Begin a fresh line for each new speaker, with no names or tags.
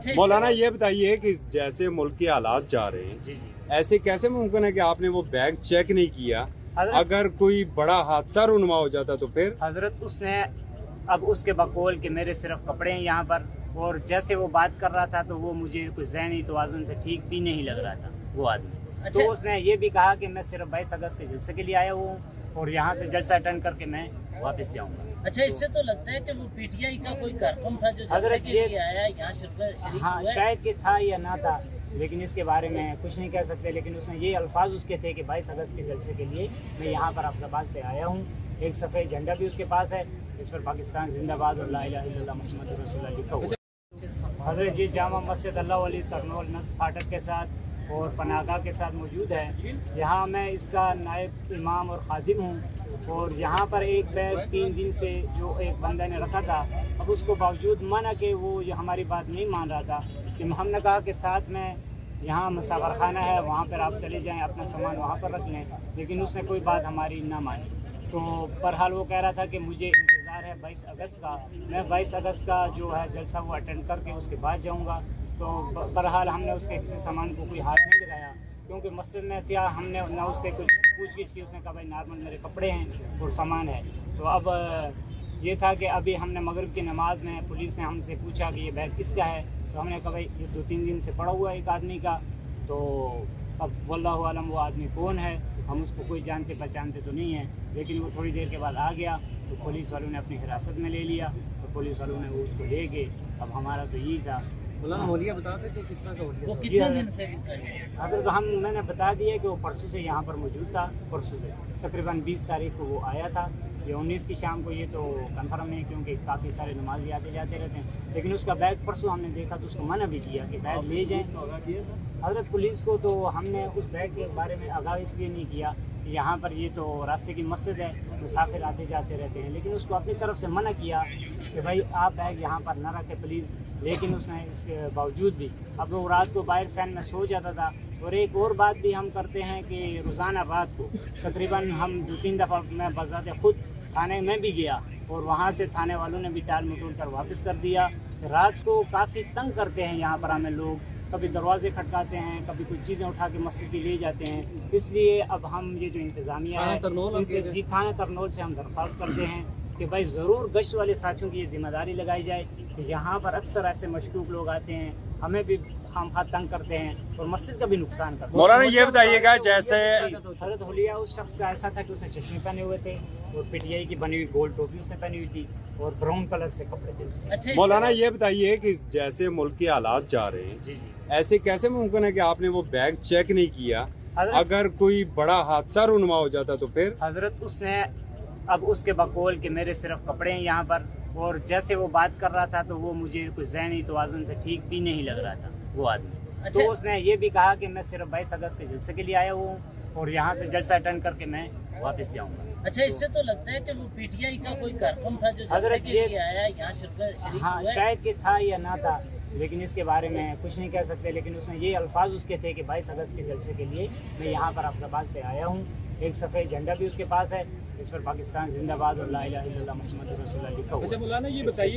अच्छा
मौलाना ये बताइए कि जैसे मुल्क के हालात जा रहे हैं,
जी जी
ऐसे कैसे मुमकिन है कि आपने वो बैग चेक नहीं किया? अगर कोई बड़ा हादसा रूनुमा हो जाता तो फिर?
हजरत उसने अब उसके बकौल के मेरे सिर्फ कपड़े हैं यहाँ पर, और जैसे वो बात कर रहा था तो वो मुझे कुछ ज़हनी तवाज़ुन से ठीक भी नहीं लग रहा था वो आदमी।
अच्छा।
तो उसने ये भी कहा कि मैं सिर्फ 22 अगस्त के जलसे के लिए आया हूँ और यहाँ से जलसा अटेंड करके मैं वापस जाऊँगा।
अच्छा, इससे तो लगता है कि वो पीटीआई का कोई कार्यक्रम था जो जलसे
हजरत
के
ये-
लिए आया, यहाँ शरीक
हाँ,
हुआ है।
शायद कि था या ना था, लेकिन इसके बारे में कुछ नहीं कह सकते। लेकिन उसने ये अल्फाज उसके थे कि 22 अगस्त के जलसे के लिए मैं यहाँ पर अफजाबाद से आया हूँ। एक सफ़ेद झंडा भी उसके पास है जिस पर पाकिस्तान जिंदाबाद और ला इलाहा इल्लल्लाह मुहम्मद रसूलुल्लाह लिखा हुआ है। हजरत जी जामा मस्जिद अल्लाह वली तरनोल नस्ब फाटक के साथ और पनाहगाह के साथ मौजूद है। यहाँ मैं इसका नायब इमाम और खादिम हूँ और यहाँ पर एक बैग 3 दिन से जो एक बंदा ने रखा था, अब उसको बावजूद माना कि वो ये हमारी बात नहीं मान रहा था कि हमने कहा कि साथ में यहाँ मुसाफर खाना है, वहाँ पर आप चले जाएं, अपना सामान वहाँ पर रख लें, लेकिन उसने कोई बात हमारी ना मानी। तो बहरहाल वो कह रहा था कि मुझे इंतज़ार है 22 अगस्त का, मैं 22 अगस्त का जो है जलसा वो अटेंड करके उसके बाद जाऊँगा। तो बहरहाल हमने उसके किसी सामान को कोई हाथ नहीं लगाया क्योंकि मस्जिद में था, हमने ना उससे कुछ पूछ-गिछ की। उसने कहा भाई नॉर्मल मेरे कपड़े हैं और सामान है। तो अब ये था कि अभी हमने मगरिब की नमाज में पुलिस ने हमसे पूछा कि ये बैग किसका है, तो हमने कहा भाई ये 2-3 दिन से पड़ा हुआ है एक आदमी का। तो अब वल्लाहु आलम वो आदमी कौन है, हम उसको कोई जानते पहचानते तो नहीं है, लेकिन वो थोड़ी देर के बाद आ गया तो पुलिस वालों ने अपनी हिरासत में ले लिया। तो पुलिस वालों ने वो उसको ले गए। अब हमारा तो यही था।
मौलाना होलिया बता सकते किस तरह का
वो
होलिया था?
कितने दिन से भी था?
हजरत मैंने बता दिया कि वो परसों से यहाँ पर मौजूद था। परसों से तकरीबन 20 तारीख को वो आया था। ये 19 की शाम को, ये तो कंफर्म नहीं क्योंकि काफ़ी सारे नमाजी आते जाते रहते हैं, लेकिन उसका बैग परसों हमने देखा तो उसको मना भी किया कि बैग ले जाएं। हजरत पुलिस को तो हमने उस बैग के बारे में आगाह इसलिए नहीं किया कि यहाँ पर ये तो रास्ते की मस्जिद है, मुसाफिर आते जाते रहते हैं, लेकिन उसको अपनी तरफ से मना किया कि भाई आप बैग यहाँ पर ना रखें प्लीज़। लेकिन उसने इसके बावजूद भी, अब वो रात को बाहर सैन में सो जाता था। और एक और बात भी हम करते हैं कि रोज़ाना रात को तकरीबन हम 2-3 दफ़ा मैं बजाते खुद थाने में भी गया और वहाँ से थाने वालों ने भी टाल मटोल कर वापस कर दिया। रात को काफ़ी तंग करते हैं यहाँ पर हमें लोग, कभी दरवाजे खटकाते हैं, कभी कुछ चीज़ें उठा के मस्जिद भी ले जाते हैं। इसलिए अब हम ये जो इंतज़ामिया है इनसे थाना तरनोल से हम दरख्वास्त करते हैं कि भाई ज़रूर गश्त वाले साथियों की ये जिम्मेदारी लगाई जाए कि यहाँ पर अक्सर ऐसे मशकूक लोग आते हैं, हमें भी खामखा तंग करते हैं और मस्जिद का भी नुकसान करते हैं।
मौलाना ये बताइएगा जैसे
हजरत होलिया उस शख्स का ऐसा था कि उसने चश्मे पहने हुए थे और पीटीआई की बनी हुई गोल्ड टोपी उसने पहनी हुई थी और ब्राउन कलर से कपड़े थे उसके।
अच्छा,
मौलाना ये बताइए कि जैसे मुल्क के हालात जा रहे हैं,
जी जी
ऐसे कैसे मुमकिन है कि आपने वो बैग चेक नहीं किया? अगर कोई बड़ा हादसा रूनुमा हो जाता तो फिर?
हजरत उसने अब उसके बकौल के मेरे सिर्फ कपड़े हैं यहाँ पर, और जैसे वो बात कर रहा था तो वो मुझे कुछ ज़हनी तवाज़ुन से ठीक भी नहीं लग रहा था वो आदमी।
अच्छा।
तो उसने ये भी कहा कि मैं सिर्फ 22 अगस्त के जलसे के लिए आया हूँ और यहाँ से जलसा अटेंड करके मैं वापस जाऊँगा।
अच्छा, इससे तो लगता है कि वो पीटीआई का कोई कार्यक्रम था जो जलसे
हजरत
के
ये-
लिए आया, यहाँ शरीक
हाँ,
हुआ है।
शायद कि था या ना था, लेकिन इसके बारे में कुछ नहीं कह सकते। लेकिन उसने ये अल्फाज उसके थे कि 22 अगस्त के जलसे के लिए मैं यहाँ पर अफजाबाद से आया हूँ। एक सफ़ेद झंडा भी उसके पास है जिस पर पाकिस्तान जिंदाबाद और ला इलाहा इल्लल्लाह मुहम्मद रसूलुल्लाह लिखा हुआ है।
मौलाना ये बताइए